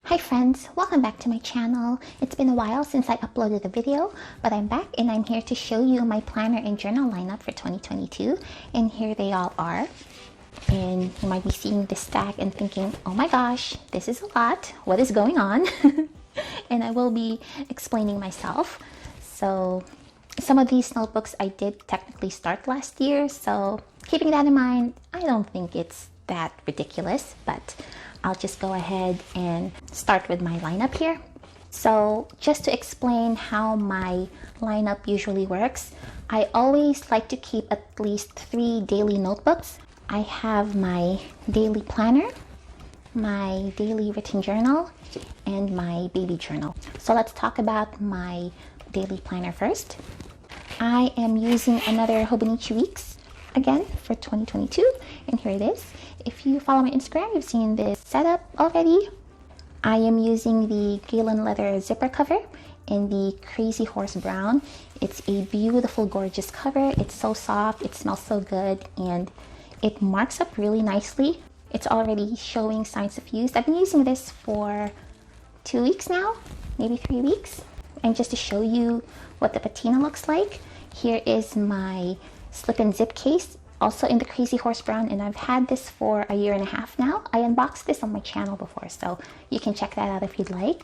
Hi friends, welcome back to my channel. It's been a while since I uploaded a video, but I'm back and I'm here to show you my planner and journal lineup for 2022. And here they all are. And you might be seeing this stack and thinking, oh my gosh, this is a lot. What is going on? And I will be explaining myself. So some of these notebooks I did technically start last year, so keeping that in mind, I don't think it's that ridiculous, but I'll just go ahead and start with my lineup here. So just to explain how my lineup usually works, I always like to keep at least 3 daily notebooks. I have my daily planner, my daily written journal, and my baby journal. So let's talk about my daily planner first. I am using another Hobonichi Weeks again for 2022, and here it is. If you follow my Instagram, you've seen this setup already. I am using the Galen leather zipper cover in the Crazy Horse Brown. It's a beautiful, gorgeous cover. It's so soft, it smells so good, and it marks up really nicely. It's already showing signs of use. I've been using this for 2 weeks now, maybe 3 weeks. And just to show you what the patina looks like, here is my slip and zip case, also in the Crazy Horse Brown, and I've had this for 1.5 years now. I unboxed this on my channel before, so you can check that out if you'd like.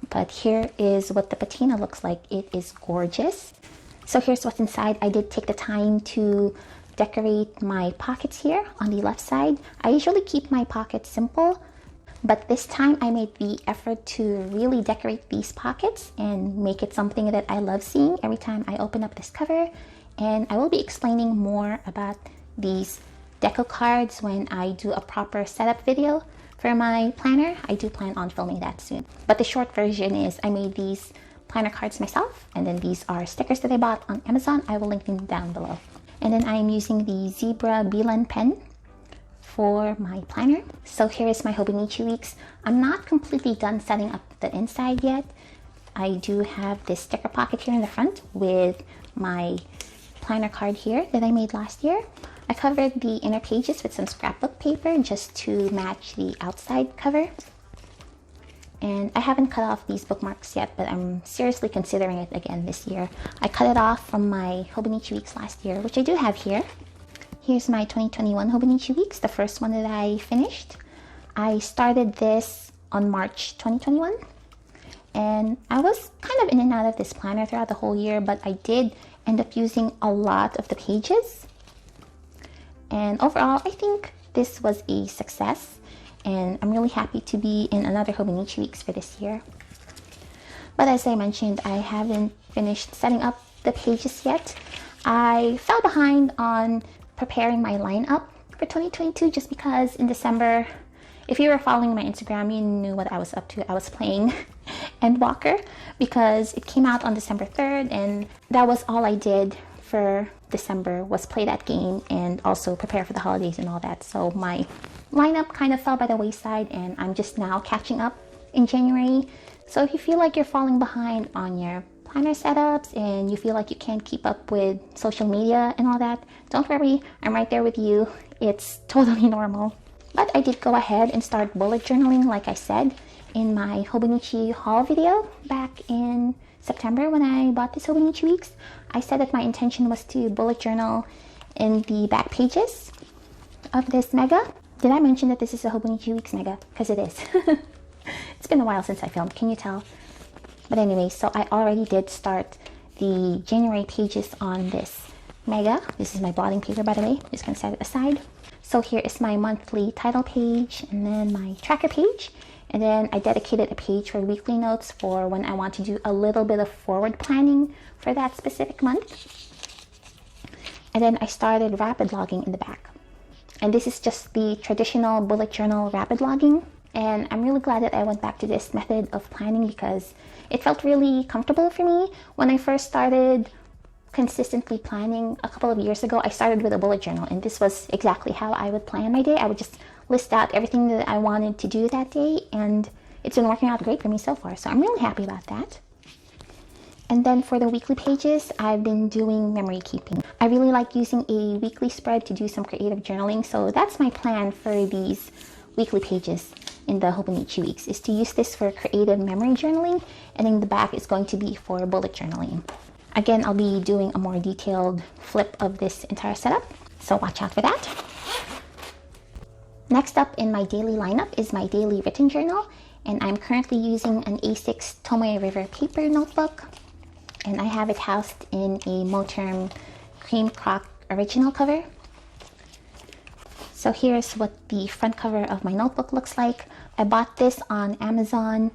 But here is what the patina looks like. It is gorgeous. So here's what's inside. I did take the time to decorate my pockets here on the left side. I usually keep my pockets simple, but this time I made the effort to really decorate these pockets and make it something that I love seeing every time I open up this cover. And I will be explaining more about these deco cards when I do a proper setup video for my planner. I do plan on filming that soon. But the short version is I made these planner cards myself, and then these are stickers that I bought on Amazon. I will link them down below. And then I'm using the Zebra Beeline pen for my planner. So here is my Hobonichi Weeks. I'm not completely done setting up the inside yet. I do have this sticker pocket here in the front with my planner card here that I made last year. I covered the inner pages with some scrapbook paper just to match the outside cover. And I haven't cut off these bookmarks yet, but I'm seriously considering it again this year. I cut it off from my Hobonichi Weeks last year, which I do have here. Here's my 2021 Hobonichi Weeks, the first one that I finished. I started this on March 2021, and I was kind of in and out of this planner throughout the whole year, but I did end up using a lot of the pages. And overall, I think this was a success, and I'm really happy to be in another Hobonichi Weeks for this year. But as I mentioned, I haven't finished setting up the pages yet. I fell behind on preparing my lineup for 2022 just because in December, if you were following my Instagram, you knew what I was up to. I was playing Endwalker because it came out on December 3rd, and that was all I did for December, was play that game and also prepare for the holidays and all that. So my lineup kind of fell by the wayside, and I'm just now catching up in January. So if you feel like you're falling behind on your planner setups and you feel like you can't keep up with social media and all that, don't worry, I'm right there with you. It's totally normal. But I did go ahead and start bullet journaling, like I said in my Hobonichi haul video back in September when I bought this Hobonichi Weeks. I said that my intention was to bullet journal in the back pages of this mega. Did I mention that this is a Hobonichi Weeks mega? Because it is. It's been a while since I filmed, can you tell? But anyway, so I already did start the January pages on this mega. This is my blotting paper, by the way. Just gonna set it aside. So here is my monthly title page, and then my tracker page. And then I dedicated a page for weekly notes for when I want to do a little bit of forward planning for that specific month. And then I started rapid logging in the back. And this is just the traditional bullet journal rapid logging. And I'm really glad that I went back to this method of planning because it felt really comfortable for me. When I first started consistently planning a couple of years ago, I started with a bullet journal, and this was exactly how I would plan my day. I would just list out everything that I wanted to do that day, and it's been working out great for me so far, so I'm really happy about that. And then for the weekly pages, I've been doing memory keeping. I really like using a weekly spread to do some creative journaling, so that's my plan for these weekly pages. in the Hobonichi weeks is to use this for creative memory journaling, and in the back is going to be for bullet journaling. Again, I'll be doing a more detailed flip of this entire setup, so watch out for that. Next up in my daily lineup is my daily written journal, and I'm currently using an A6 Tomoe River paper notebook, and I have it housed in a Moterm Cream Croc original cover. So here's what the front cover of my notebook looks like. I bought this on Amazon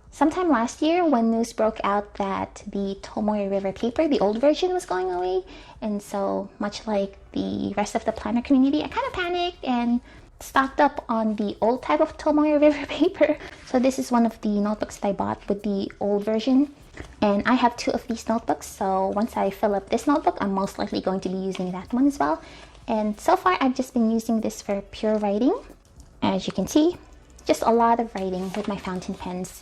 sometime last year when news broke out that the Tomoe River paper, the old version, was going away. And so much like the rest of the planner community, I kind of panicked and stocked up on the old type of Tomoe River paper. So this is one of the notebooks that I bought with the old version. And I have 2 of these notebooks, so once I fill up this notebook, I'm most likely going to be using that one as well. And so far, I've just been using this for pure writing. As you can see, just a lot of writing with my fountain pens.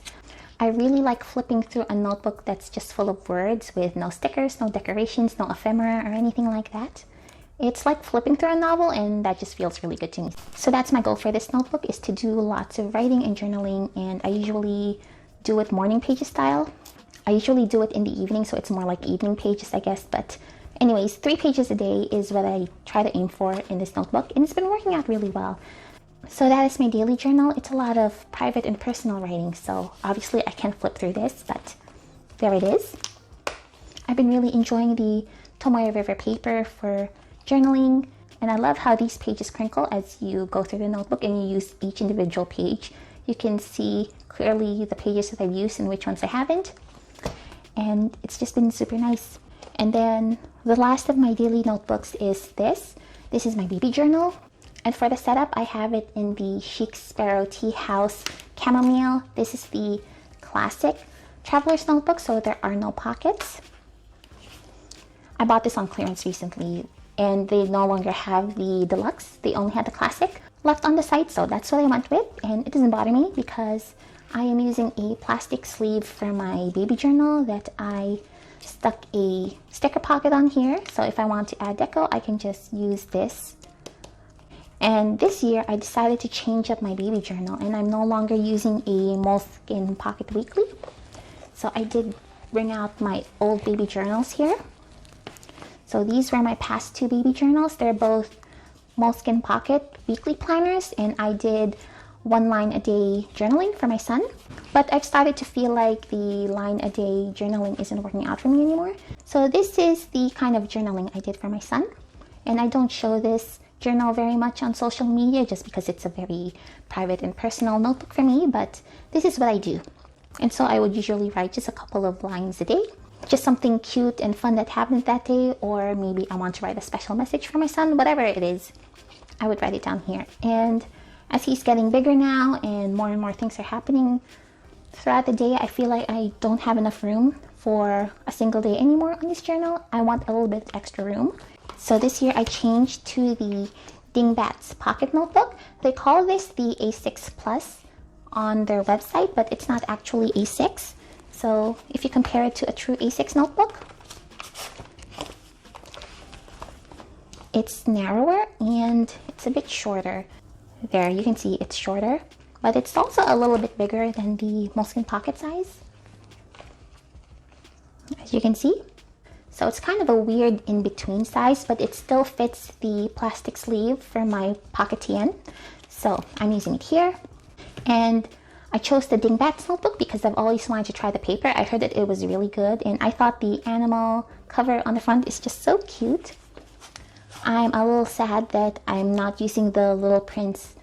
I really like flipping through a notebook that's just full of words with no stickers, no decorations, no ephemera or anything like that. It's like flipping through a novel, and that just feels really good to me. So that's my goal for this notebook, is to do lots of writing and journaling, and I usually do it morning pages style. I usually do it in the evening, so it's more like evening pages, I guess, but anyways, 3 pages a day is what I try to aim for in this notebook, and it's been working out really well. So that is my daily journal. It's a lot of private and personal writing, so obviously I can't flip through this, but there it is. I've been really enjoying the Tomoe River paper for journaling, and I love how these pages crinkle as you go through the notebook and you use each individual page. You can see clearly the pages that I've used and which ones I haven't, and it's just been super nice. And then the last of my daily notebooks is this. This is my baby journal. And for the setup, I have it in the Chic Sparrow Tea House Chamomile. This is the classic traveler's notebook, so there are no pockets. I bought this on clearance recently, and they no longer have the deluxe. They only had the classic left on the site, so that's what I went with. And it doesn't bother me because I am using a plastic sleeve for my baby journal that I stuck a sticker pocket on here, so if I want to add deco, I can just use this. And this year I decided to change up my baby journal, and I'm no longer using a moleskin pocket weekly. So I did bring out my old baby journals here. So these were my past 2 baby journals. They're both moleskin pocket weekly planners, and I did 1 line a day journaling for my son. But I've started to feel like the line a day journaling isn't working out for me anymore. So this is the kind of journaling I did for my son. And I don't show this journal very much on social media just because it's a very private and personal notebook for me, but this is what I do. And so I would usually write just a couple of lines a day, just something cute and fun that happened that day, or maybe I want to write a special message for my son, whatever it is, I would write it down here. And as he's getting bigger now and more things are happening throughout the day, I feel like I don't have enough room for a single day anymore on this journal. I want a little bit extra room. So this year I changed to the Dingbats Pocket Notebook. They call this the A6 Plus on their website, but it's not actually A6. So if you compare it to a true A6 notebook, it's narrower and it's a bit shorter. There, you can see it's shorter, but it's also a little bit bigger than the moleskin pocket size, as you can see. So it's kind of a weird in-between size, but it still fits the plastic sleeve for my pocket TN. So I'm using it here. And I chose the Dingbats notebook because I've always wanted to try the paper. I heard that it was really good, and I thought the animal cover on the front is just so cute. I'm a little sad that I'm not using the Little Prince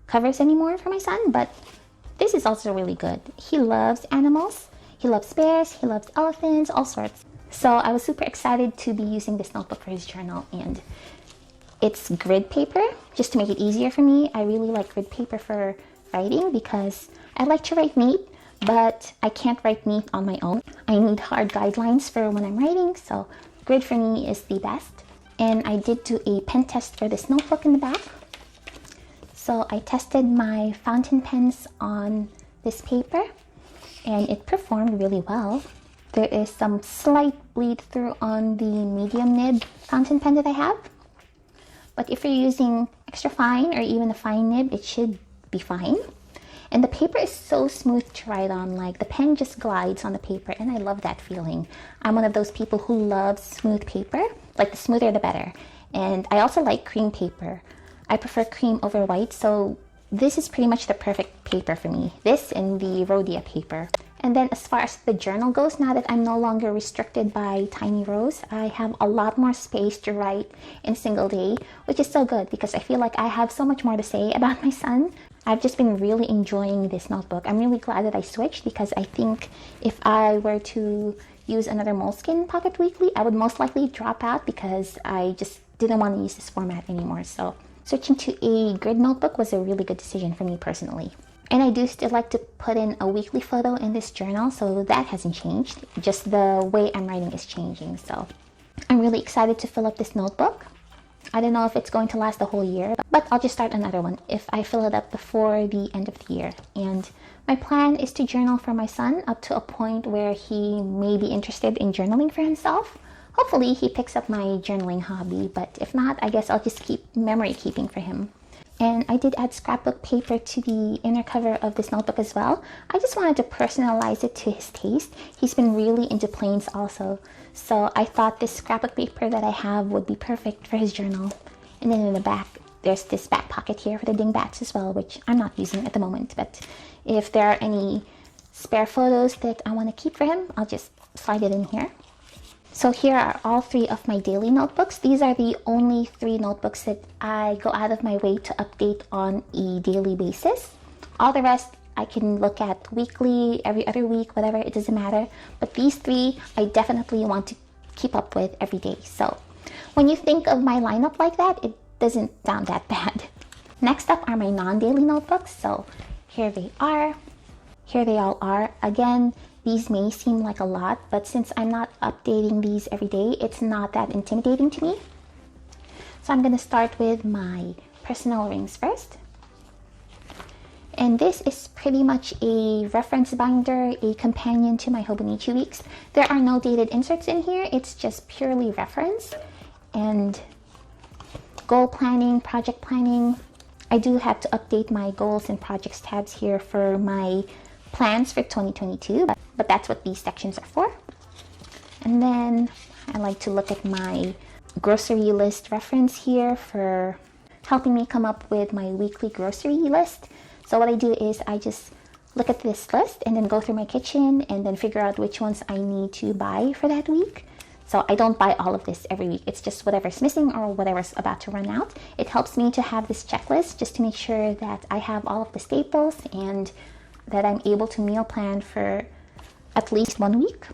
covers anymore for my son, but this is also really good. He loves animals. He loves bears, he loves elephants, all sorts. So I was super excited to be using this notebook for his journal, and it's grid paper, just to make it easier for me. I really like grid paper for writing because I like to write neat, but I can't write neat on my own. I need hard guidelines for when I'm writing, so grid for me is the best. And I did do a pen test for this notebook in the back. So I tested my fountain pens on this paper, and it performed really well. There is some slight bleed through on the medium nib fountain pen that I have. But if you're using extra fine or even a fine nib, it should be fine. And the paper is so smooth to write on, like the pen just glides on the paper, and I love that feeling. I'm one of those people who loves smooth paper, like the smoother the better. And I also like cream paper. I prefer cream over white, so this is pretty much the perfect paper for me. This and the Rhodia paper. And then as far as the journal goes, now that I'm no longer restricted by tiny rows, I have a lot more space to write in a single day, which is so good because I feel like I have so much more to say about my son. I've just been really enjoying this notebook. I'm really glad that I switched because I think if I were to use another Moleskine Pocket Weekly, I would most likely drop out because I just didn't want to use this format anymore. So switching to a grid notebook was a really good decision for me personally. And I do still like to put in a weekly photo in this journal, so that hasn't changed. Just the way I'm writing is changing. So I'm really excited to fill up this notebook. I don't know if it's going to last the whole year, but I'll just start another one if I fill it up before the end of the year. And my plan is to journal for my son up to a point where he may be interested in journaling for himself. Hopefully he picks up my journaling hobby, but if not, I guess I'll just keep memory keeping for him. And I did add scrapbook paper to the inner cover of this notebook as well. I just wanted to personalize it to his taste. He's been really into planes also. So I thought this scrapbook paper that I have would be perfect for his journal. And then in the back, there's this back pocket here for the dingbats as well, which I'm not using at the moment. But if there are any spare photos that I want to keep for him, I'll just slide it in here. So here are all three of my daily notebooks. These are the only three notebooks that I go out of my way to update on a daily basis. All the rest I can look at weekly, every other week, whatever, it doesn't matter. But these three I definitely want to keep up with every day. So when you think of my lineup like that, it doesn't sound that bad. Next up are my non-daily notebooks. So here they are. Here they all are. Again, these may seem like a lot, but since I'm not updating these every day, it's not that intimidating to me. So I'm going to start with my personal rings first. And this is pretty much a reference binder, a companion to my Hobonichi weeks. There are no dated inserts in here. It's just purely reference and goal planning, project planning. I do have to update my goals and projects tabs here for my plans for 2022, but that's what these sections are for. And then I like to look at my grocery list reference here for helping me come up with my weekly grocery list. So what I do is I just look at this list and then go through my kitchen and then figure out which ones I need to buy for that week. So I don't buy all of this every week. It's just whatever's missing or whatever's about to run out. It helps me to have this checklist just to make sure that I have all of the staples and that I'm able to meal plan for at least 1 week.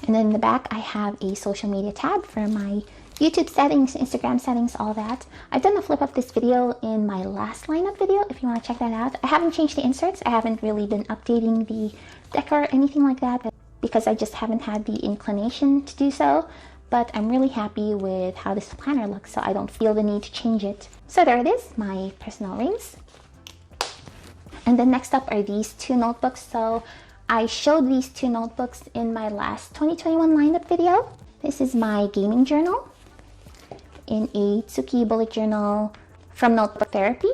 And then in the back, I have a social media tab for my YouTube settings, Instagram settings, all that. I've done a flip of this video in my last lineup video if you want to check that out. I haven't changed the inserts. I haven't really been updating the decor or anything like that because I just haven't had the inclination to do so. But I'm really happy with how this planner looks, so I don't feel the need to change it. So there it is, my personal rings. And then next up are these two notebooks. So I showed these two notebooks in my last 2021 lineup video. This is my gaming journal in a Tsuki bullet journal from Notebook Therapy.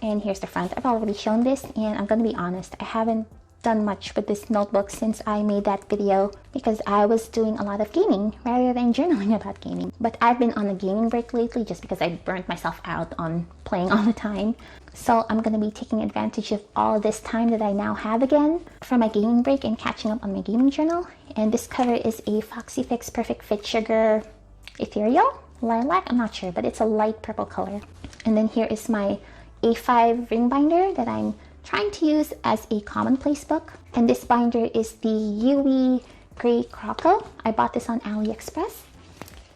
And here's the front. I've already shown this, and I'm going to be honest, I haven't done much with this notebook since I made that video because I was doing a lot of gaming rather than journaling about gaming. But I've been on a gaming break lately just because I burnt myself out on playing all the time. So I'm going to be taking advantage of all this time that I now have again for my gaming break and catching up on my gaming journal. And this cover is a Foxy Fix Perfect Fit Sugar Ethereal Lilac. I'm not sure, but it's a light purple color. And then here is my A5 ring binder that I'm trying to use as a commonplace book. And this binder is the Yui Gray Croco. I bought this on AliExpress.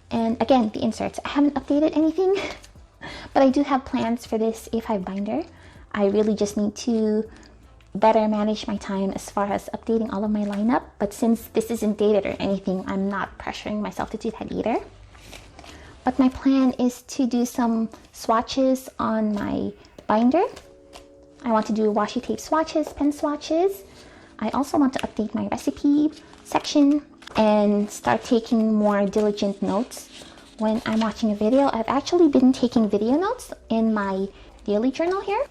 And again, the inserts. I haven't updated anything, but I do have plans for this A5 binder. I really just need to better manage my time as far as updating all of my lineup. But since this isn't dated or anything, I'm not pressuring myself to do that either. But my plan is to do some swatches on my binder. I want to do washi tape swatches, pen swatches. I also want to update my recipe section and start taking more diligent notes when I'm watching a video. I've actually been taking video notes in my daily journal here,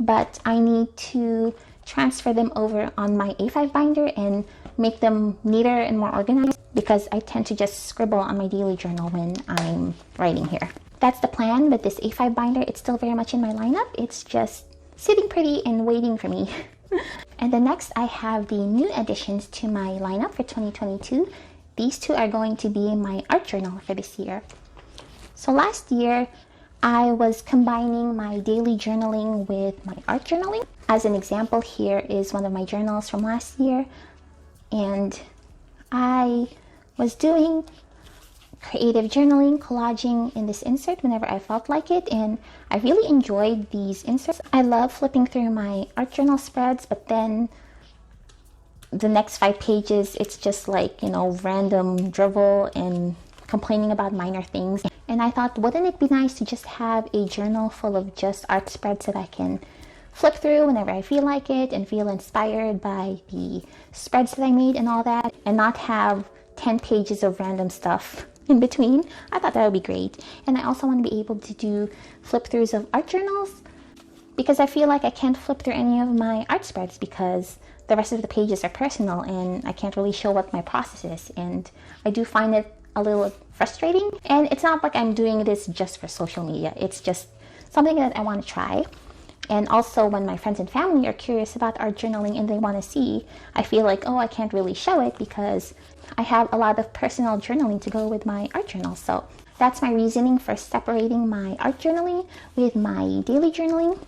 but I need to transfer them over on my A5 binder and make them neater and more organized, because I tend to just scribble on my daily journal when I'm writing here. That's the plan with this A5 binder. It's still very much in my lineup. It's just sitting pretty and waiting for me. And then next, I have the new additions to my lineup for 2022. These two are going to be my art journal for this year. So last year, I was combining my daily journaling with my art journaling. As an example, here is one of my journals from last year. And I was doing creative journaling, collaging in this insert whenever I felt like it, and I really enjoyed these inserts. I love flipping through my art journal spreads, but then the next 5 pages, it's just like, random drivel and complaining about minor things. And I thought, wouldn't it be nice to just have a journal full of just art spreads that I can flip through whenever I feel like it and feel inspired by the spreads that I made and all that, and not have 10 pages of random stuff in between. I thought that would be great. And I also want to be able to do flip throughs of art journals, because I feel like I can't flip through any of my art spreads because the rest of the pages are personal and I can't really show what my process is, and I do find it a little frustrating. And it's not like I'm doing this just for social media. It's just something that I want to try. And also, when my friends and family are curious about art journaling and they want to see, I feel like, I can't really show it because I have a lot of personal journaling to go with my art journal. So that's my reasoning for separating my art journaling with my daily journaling.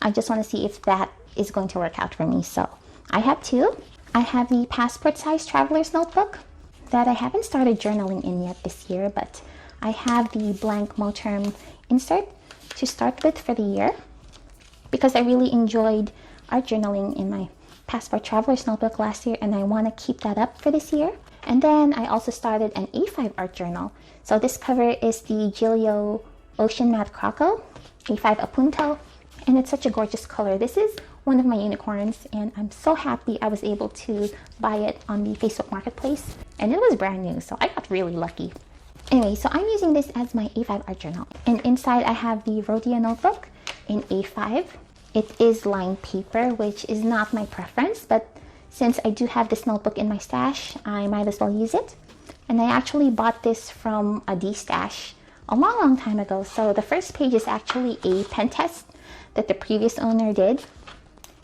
I just want to see if that is going to work out for me. So I have 2. I have the passport size traveler's notebook that I haven't started journaling in yet this year, but I have the blank Moterm insert to start with for the year, because I really enjoyed art journaling in my passport traveler's notebook last year, and I want to keep that up for this year. And then I also started an A5 art journal. So this cover is the Gilio Ocean Matte Croco A5 Apunto, and it's such a gorgeous color. This is one of my unicorns, and I'm so happy I was able to buy it on the Facebook Marketplace, and it was brand new, so I got really lucky. Anyway, so I'm using this as my A5 art journal, and inside I have the Rhodia notebook in A5. It is lined paper, which is not my preference, but since I do have this notebook in my stash, I might as well use it. And I actually bought this from a D-stash a long time ago. So the first page is actually a pen test that the previous owner did,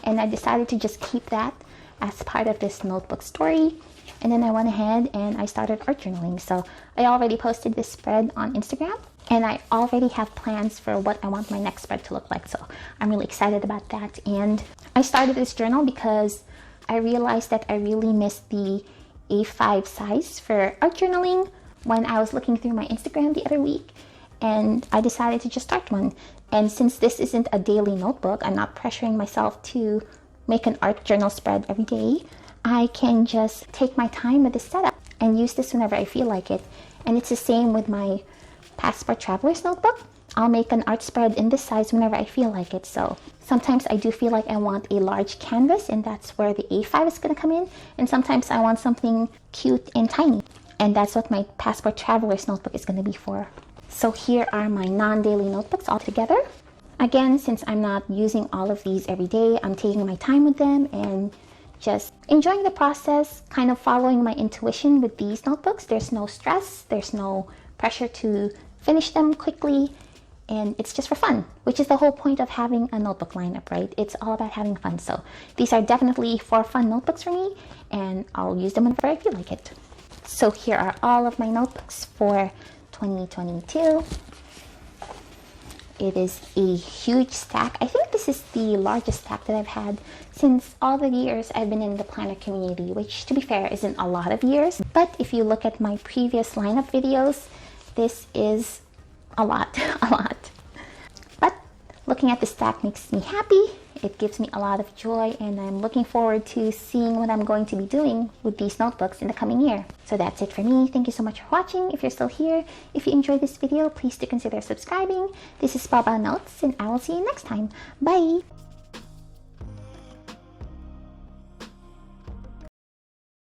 and I decided to just keep that as part of this notebook story. And then I went ahead and I started art journaling. So I already posted this spread on Instagram, and I already have plans for what I want my next spread to look like. So I'm really excited about that. And I started this journal because I realized that I really missed the A5 size for art journaling when I was looking through my Instagram the other week, and I decided to just start one. And since this isn't a daily notebook, I'm not pressuring myself to make an art journal spread every day. I can just take my time with this setup and use this whenever I feel like it. And it's the same with my passport traveler's notebook. I'll make an art spread in this size whenever I feel like it. So sometimes I do feel like I want a large canvas, and that's where the A5 is going to come in. And sometimes I want something cute and tiny, and that's what my passport traveler's notebook is going to be for. So here are my non-daily notebooks all together. Again, since I'm not using all of these every day, I'm taking my time with them and just enjoying the process, kind of following my intuition with these notebooks. There's no stress, there's no pressure to finish them quickly, and it's just for fun, which is the whole point of having a notebook lineup, right? It's all about having fun. So these are definitely for fun notebooks for me, and I'll use them whenever I feel like it. So here are all of my notebooks for 2022. It is a huge stack. I think this is the largest stack that I've had since all the years I've been in the planner community, which, to be fair, isn't a lot of years. But if you look at my previous lineup videos, this is a lot. But looking at the stack makes me happy. It gives me a lot of joy, and I'm looking forward to seeing what I'm going to be doing with these notebooks in the coming year. So that's it for me. Thank you so much for watching. If you're still here, if you enjoyed this video, please do consider subscribing. This is Baba Notes, and I will see you next time. Bye!